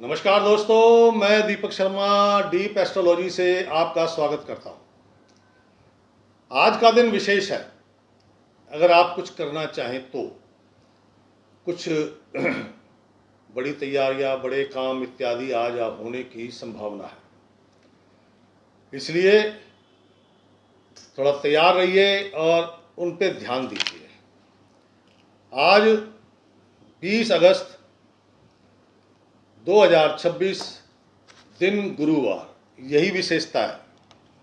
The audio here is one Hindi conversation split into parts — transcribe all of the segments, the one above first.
नमस्कार दोस्तों, मैं दीपक शर्मा डीप एस्ट्रोलॉजी से आपका स्वागत करता हूं। आज का दिन विशेष है। अगर आप कुछ करना चाहें तो कुछ बड़ी तैयारियां, बड़े काम इत्यादि आज होने की संभावना है। इसलिए थोड़ा तैयार रहिए और उन पे ध्यान दीजिए। आज 20 अगस्त 2026 दिन गुरुवार, यही विशेषता है।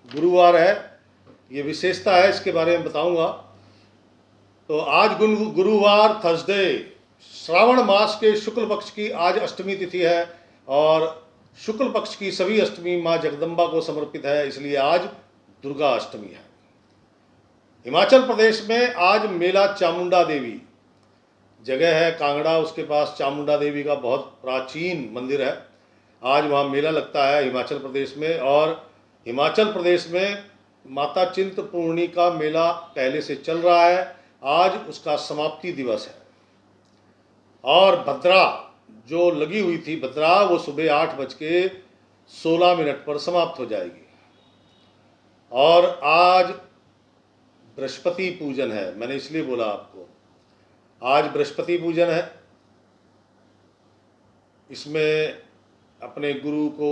गुरुवार है, ये विशेषता है, इसके बारे में बताऊंगा। तो आज गुरुवार थर्सडे, श्रावण मास के शुक्ल पक्ष की आज अष्टमी तिथि है और शुक्ल पक्ष की सभी अष्टमी माँ जगदम्बा को समर्पित है, इसलिए आज दुर्गा अष्टमी है। हिमाचल प्रदेश में आज मेला चामुंडा देवी जगह है कांगड़ा, उसके पास चामुंडा देवी का बहुत प्राचीन मंदिर है। आज वहाँ मेला लगता है हिमाचल प्रदेश में। और हिमाचल प्रदेश में माता चिंतपूर्णी का मेला पहले से चल रहा है, आज उसका समाप्ति दिवस है। और भद्रा जो लगी हुई थी, भद्रा, वो सुबह 8:16 पर समाप्त हो जाएगी। और आज बृहस्पति पूजन है, मैंने इसलिए बोला आपको, आज बृहस्पति पूजन है। इसमें अपने गुरु को,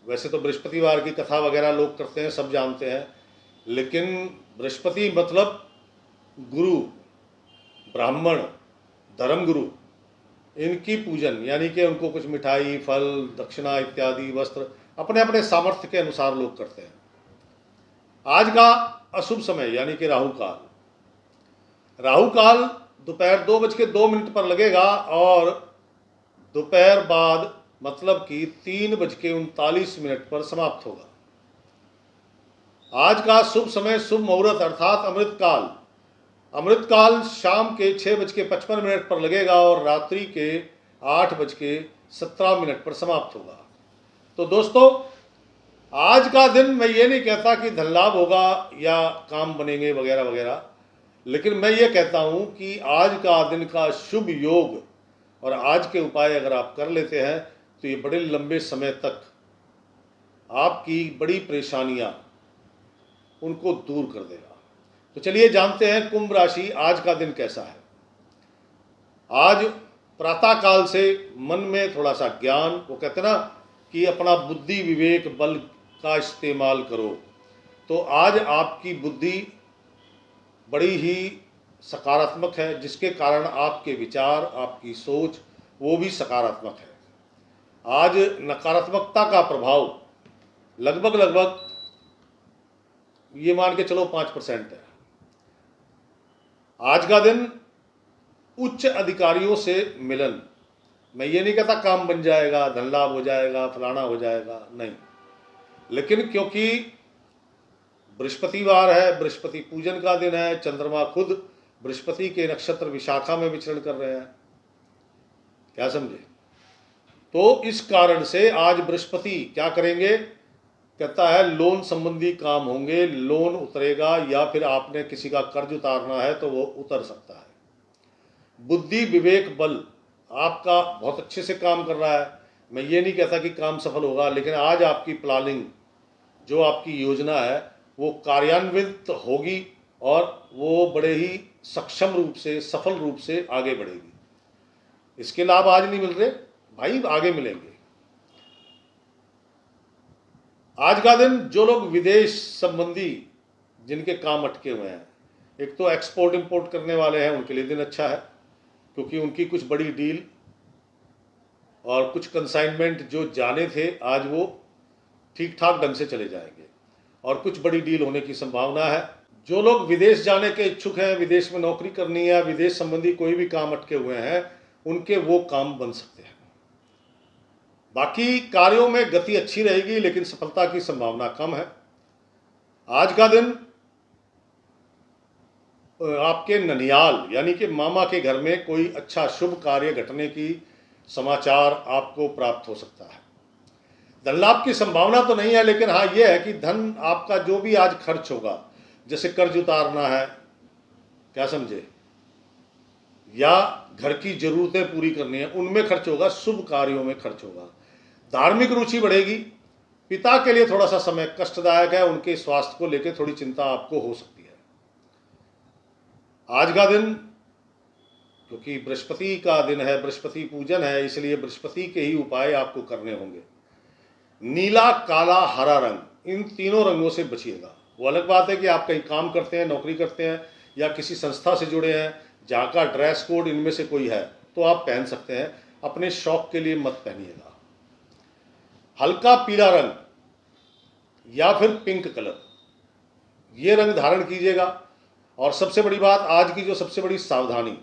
वैसे तो बृहस्पतिवार की कथा वगैरह लोग करते हैं, सब जानते हैं, लेकिन बृहस्पति मतलब गुरु, ब्राह्मण, धर्मगुरु, इनकी पूजन, यानी कि उनको कुछ मिठाई, फल, दक्षिणा इत्यादि, वस्त्र अपने अपने सामर्थ्य के अनुसार लोग करते हैं। आज का अशुभ समय यानी कि राहु काल, राहु काल दोपहर 2:02 पर लगेगा और दोपहर बाद मतलब कि 3:39 पर समाप्त होगा। आज का शुभ समय, शुभ मुहूर्त अर्थात अमृतकाल, अमृतकाल शाम के 6:55 पर लगेगा और रात्रि के 8:17 पर समाप्त होगा। तो दोस्तों, आज का दिन मैं ये नहीं कहता कि धन लाभ होगा या काम बनेंगे वगैरह वगैरह, लेकिन मैं ये कहता हूँ कि आज का दिन का शुभ योग और आज के उपाय अगर आप कर लेते हैं तो ये बड़े लंबे समय तक आपकी बड़ी परेशानियां उनको दूर कर देगा। तो चलिए जानते हैं कुंभ राशि आज का दिन कैसा है। आज प्रातः काल से मन में थोड़ा सा ज्ञान, वो कहते हैं ना कि अपना बुद्धि विवेक बल का इस्तेमाल करो, तो आज आपकी बुद्धि बड़ी ही सकारात्मक है, जिसके कारण आपके विचार, आपकी सोच वो भी सकारात्मक है। आज नकारात्मकता का प्रभाव लगभग ये मान के चलो 5% है। आज का दिन उच्च अधिकारियों से मिलन, मैं ये नहीं कहता काम बन जाएगा, धन लाभ हो जाएगा, फलाना हो जाएगा, नहीं, लेकिन क्योंकि बृहस्पतिवार है, बृहस्पति पूजन का दिन है, चंद्रमा खुद बृहस्पति के नक्षत्र विशाखा में विचरण कर रहे हैं, क्या समझे। तो इस कारण से आज बृहस्पति क्या करेंगे, कहता है लोन संबंधी काम होंगे, लोन उतरेगा, या फिर आपने किसी का कर्ज उतारना है तो वो उतर सकता है। बुद्धि विवेक बल आपका बहुत अच्छे से काम कर रहा है। मैं ये नहीं कहता कि काम सफल होगा, लेकिन आज आपकी प्लानिंग, जो आपकी योजना है, वो कार्यान्वित होगी और वो बड़े ही सक्षम रूप से, सफल रूप से आगे बढ़ेगी। इसके लाभ आज नहीं मिल रहे भाई, आगे मिलेंगे। आज का दिन जो लोग विदेश संबंधी जिनके काम अटके हुए हैं, एक तो एक्सपोर्ट इंपोर्ट करने वाले हैं, उनके लिए दिन अच्छा है, क्योंकि उनकी कुछ बड़ी डील और कुछ कंसाइनमेंट जो जाने थे आज वो ठीक ठाक ढंग से चले जाएंगे और कुछ बड़ी डील होने की संभावना है। जो लोग विदेश जाने के इच्छुक हैं, विदेश में नौकरी करनी है, विदेश संबंधी कोई भी काम अटके हुए हैं, उनके वो काम बन सकते हैं। बाकी कार्यों में गति अच्छी रहेगी, लेकिन सफलता की संभावना कम है। आज का दिन आपके ननियाल यानी कि मामा के घर में कोई अच्छा शुभ कार्य घटने की समाचार आपको प्राप्त हो सकता है। धन लाभ की संभावना तो नहीं है, लेकिन हाँ यह है कि धन आपका जो भी आज खर्च होगा, जैसे कर्ज उतारना है, क्या समझे, या घर की जरूरतें पूरी करनी है, उनमें खर्च होगा, शुभ कार्यों में खर्च होगा। धार्मिक रुचि बढ़ेगी। पिता के लिए थोड़ा सा समय कष्टदायक है, उनके स्वास्थ्य को लेकर थोड़ी चिंता आपको हो सकती है। आज का दिन क्योंकि बृहस्पति का दिन है, बृहस्पति पूजन है, इसलिए बृहस्पति के ही उपाय आपको करने होंगे। नीला, काला, हरा रंग, इन तीनों रंगों से बचिएगा। वो अलग बात है कि आप कहीं काम करते हैं, नौकरी करते हैं या किसी संस्था से जुड़े हैं जहाँ का ड्रेस कोड इनमें से कोई है तो आप पहन सकते हैं, अपने शौक के लिए मत पहनिएगा। हल्का पीला रंग या फिर पिंक कलर, ये रंग धारण कीजिएगा। और सबसे बड़ी बात, आज की जो सबसे बड़ी सावधानी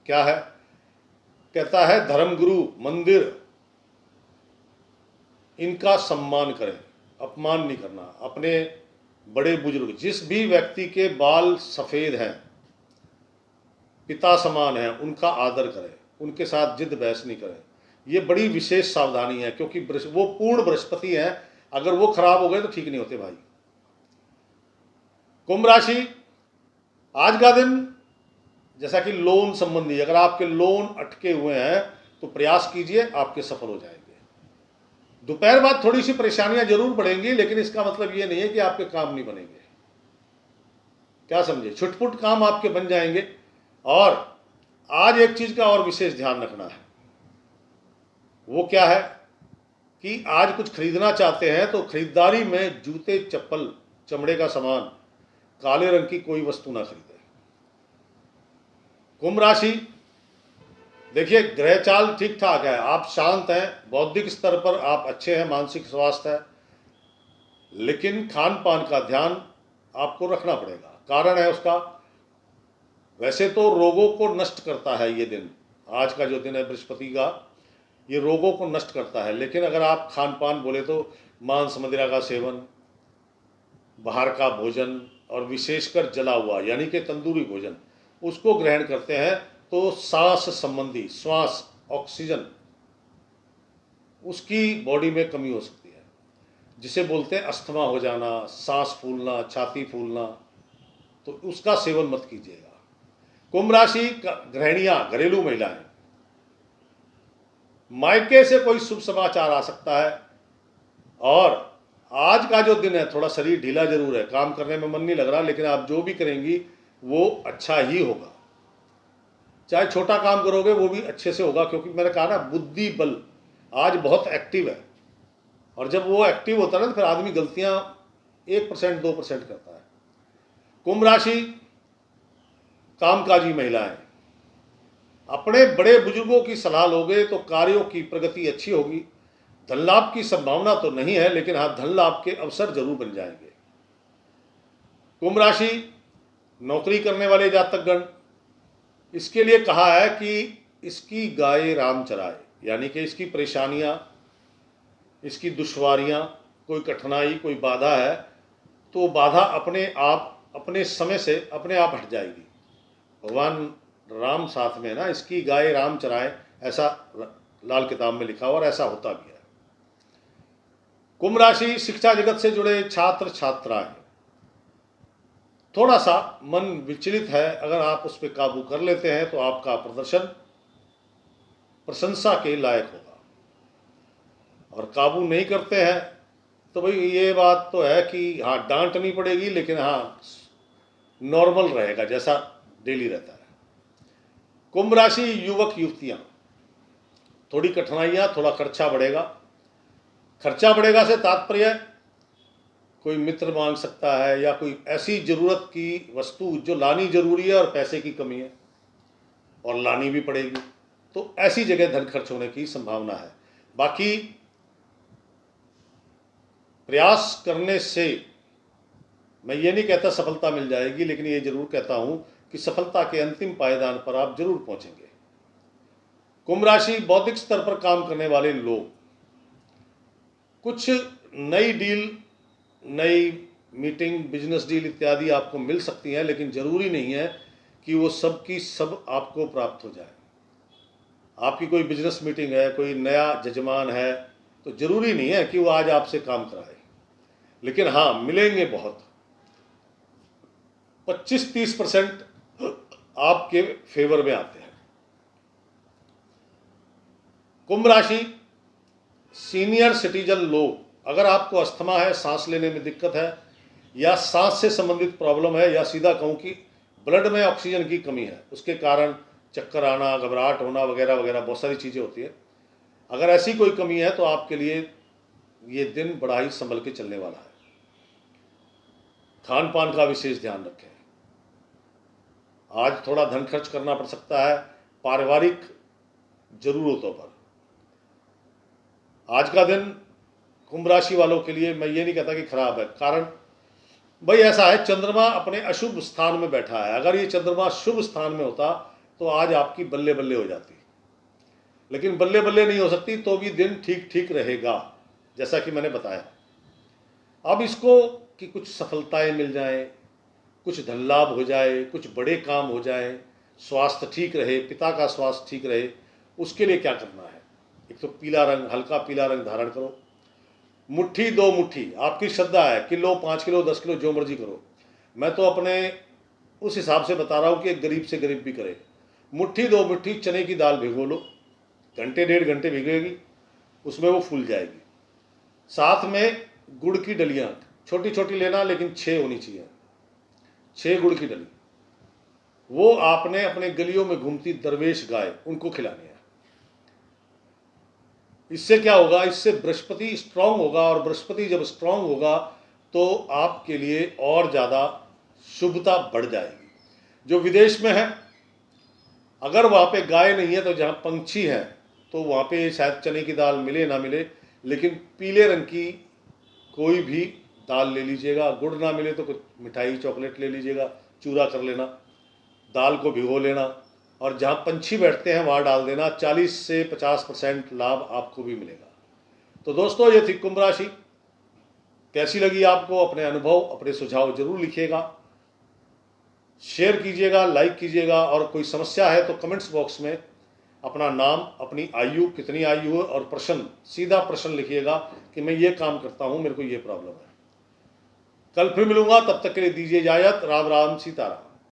क्या है, कहता है धर्मगुरु, मंदिर, इनका सम्मान करें, अपमान नहीं करना। अपने बड़े बुजुर्ग, जिस भी व्यक्ति के बाल सफ़ेद हैं, पिता समान हैं, उनका आदर करें, उनके साथ जिद बहस नहीं करें। ये बड़ी विशेष सावधानी है क्योंकि वो पूर्ण बृहस्पति हैं, अगर वो खराब हो गए तो ठीक नहीं होते भाई। कुंभ राशि, आज का दिन जैसा कि लोन संबंधी, अगर आपके लोन अटके हुए हैं तो प्रयास कीजिए, आपके सफल हो जाएंगे। दोपहर बाद थोड़ी सी परेशानियां जरूर बढ़ेंगी, लेकिन इसका मतलब ये नहीं है कि आपके काम नहीं बनेंगे। क्या समझे, छुटपुट काम आपके बन जाएंगे। और आज एक चीज का और विशेष ध्यान रखना है, वो क्या है कि आज कुछ खरीदना चाहते हैं तो खरीदारी में जूते, चप्पल, चमड़े का सामान, काले रंग की कोई वस्तु ना खरीदें। कुंभ राशि, देखिए ग्रह चाल ठीक ठाक है, आप शांत हैं, बौद्धिक स्तर पर आप अच्छे हैं, मानसिक स्वास्थ्य है, लेकिन खान पान का ध्यान आपको रखना पड़ेगा। कारण है उसका, वैसे तो रोगों को नष्ट करता है ये दिन, आज का जो दिन है बृहस्पति का, ये रोगों को नष्ट करता है। लेकिन अगर आप खान पान बोले तो मांस मदिरा का सेवन, बाहर का भोजन और विशेषकर जला हुआ यानी कि तंदूरी भोजन, उसको ग्रहण करते हैं तो सांस संबंधी, श्वास, ऑक्सीजन, उसकी बॉडी में कमी हो सकती है, जिसे बोलते हैं अस्थमा हो जाना, सांस फूलना, छाती फूलना, तो उसका सेवन मत कीजिएगा। कुंभ राशि गृहिणियां, घरेलू महिलाएं, मायके से कोई शुभ समाचार आ सकता है। और आज का जो दिन है थोड़ा शरीर ढीला जरूर है, काम करने में मन नहीं लग रहा, लेकिन आप जो भी करेंगी वो अच्छा ही होगा। चाहे छोटा काम करोगे वो भी अच्छे से होगा, क्योंकि मैंने कहा ना, बुद्धि बल आज बहुत एक्टिव है। और जब वो एक्टिव होता है ना तो फिर आदमी गलतियां 1% 2% करता है। कुंभ राशि कामकाजी महिलाएं, अपने बड़े बुजुर्गों की सलाह लोगे तो कार्यों की प्रगति अच्छी होगी। धन लाभ की संभावना तो नहीं है, लेकिन हाँ धन लाभ के अवसर जरूर बन जाएंगे। कुंभ राशि नौकरी करने वाले जातकगण, इसके लिए कहा है कि इसकी गाय राम चराए, यानी कि इसकी परेशानियां, इसकी दुश्वारियां, कोई कठिनाई, कोई बाधा है तो बाधा अपने आप, अपने समय से अपने आप हट जाएगी। भगवान राम साथ में है ना, इसकी गाय राम चराए, ऐसा लाल किताब में लिखा और ऐसा होता भी है। कुंभ राशि शिक्षा जगत से जुड़े छात्र छात्राएं, थोड़ा सा मन विचलित है, अगर आप उस पर काबू कर लेते हैं तो आपका प्रदर्शन प्रशंसा के लायक होगा। और काबू नहीं करते हैं तो भाई ये बात तो है कि हाँ डांटनी पड़ेगी, लेकिन हाँ नॉर्मल रहेगा जैसा डेली रहता है। कुंभ राशि युवक युवतियां, थोड़ी कठिनाइयां, थोड़ा खर्चा बढ़ेगा। खर्चा बढ़ेगा से तात्पर्य कोई मित्र मांग सकता है या कोई ऐसी जरूरत की वस्तु जो लानी जरूरी है और पैसे की कमी है और लानी भी पड़ेगी, तो ऐसी जगह धन खर्च होने की संभावना है। बाकी प्रयास करने से मैं ये नहीं कहता सफलता मिल जाएगी, लेकिन ये जरूर कहता हूं कि सफलता के अंतिम पायदान पर आप जरूर पहुंचेंगे। कुंभ राशि बौद्धिक स्तर पर काम करने वाले लोग, कुछ नई डील, नई मीटिंग, बिजनेस डील इत्यादि आपको मिल सकती हैं, लेकिन जरूरी नहीं है कि वो सब की सब आपको प्राप्त हो जाए। आपकी कोई बिजनेस मीटिंग है, कोई नया जजमान है, तो जरूरी नहीं है कि वो आज आपसे काम कराए, लेकिन हाँ मिलेंगे बहुत। 25-30% आपके फेवर में आते हैं। कुंभ राशि सीनियर सिटीजन लोग, अगर आपको अस्थमा है, सांस लेने में दिक्कत है, या सांस से संबंधित प्रॉब्लम है, या सीधा कहूँ कि ब्लड में ऑक्सीजन की कमी है, उसके कारण चक्कर आना, घबराहट होना वगैरह वगैरह बहुत सारी चीज़ें होती है, अगर ऐसी कोई कमी है तो आपके लिए ये दिन बड़ा ही संभल के चलने वाला है। खान पान का विशेष ध्यान रखें। आज थोड़ा धन खर्च करना पड़ सकता है पारिवारिक जरूरतों पर। आज का दिन कुंभ राशि वालों के लिए मैं ये नहीं कहता कि खराब है, कारण भाई ऐसा है, चंद्रमा अपने अशुभ स्थान में बैठा है। अगर ये चंद्रमा शुभ स्थान में होता तो आज आपकी बल्ले बल्ले हो जाती, लेकिन बल्ले बल्ले नहीं हो सकती, तो भी दिन ठीक ठीक रहेगा जैसा कि मैंने बताया। अब इसको कि कुछ सफलताएं मिल जाएं, कुछ धन लाभ हो जाए, कुछ बड़े काम हो जाए, स्वास्थ्य ठीक रहे, पिता का स्वास्थ्य ठीक रहे, उसके लिए क्या करना है? एक तो पीला रंग, हल्का पीला रंग धारण करो। मुट्ठी दो मुट्ठी, आपकी श्रद्धा है, किलो 5 किलो 10 किलो जो मर्जी करो, मैं तो अपने उस हिसाब से बता रहा हूँ कि एक गरीब से गरीब भी करे। मुट्ठी दो मुट्ठी चने की दाल भिगो लो, घंटे 1.5 घंटे भिगेगी, उसमें वो फूल जाएगी। साथ में गुड़ की डलियाँ छोटी छोटी लेना, लेकिन 6 होनी चाहिए, 6 गुड़ की डली, वो आपने अपने गलियों में घूमती दरवेश गाय उनको खिलानी है। इससे क्या होगा? इससे बृहस्पति स्ट्रांग होगा, और बृहस्पति जब स्ट्रांग होगा तो आपके लिए और ज़्यादा शुभता बढ़ जाएगी। जो विदेश में है, अगर वहाँ पे गाय नहीं है तो जहाँ पंछी हैं, तो वहाँ पे शायद चने की दाल मिले ना मिले, लेकिन पीले रंग की कोई भी दाल ले लीजिएगा। गुड़ ना मिले तो कुछ मिठाई चॉकलेट ले लीजिएगा, चूरा कर लेना, दाल को भिगो लेना, और जहाँ पंछी बैठते हैं वहाँ डाल देना। 40 से 50% लाभ आपको भी मिलेगा। तो दोस्तों, ये थी कुंभ राशि। कैसी लगी आपको? अपने अनुभव, अपने सुझाव जरूर लिखिएगा, शेयर कीजिएगा, लाइक कीजिएगा, और कोई समस्या है तो कमेंट्स बॉक्स में अपना नाम, अपनी आयु, कितनी आयु है, और प्रश्न, सीधा प्रश्न लिखिएगा कि मैं ये काम करता हूँ, मेरे को ये प्रॉब्लम है। कल फिर मिलूंगा, तब तक के लिए दीजिए इजाजत। राम राम, सीताराम।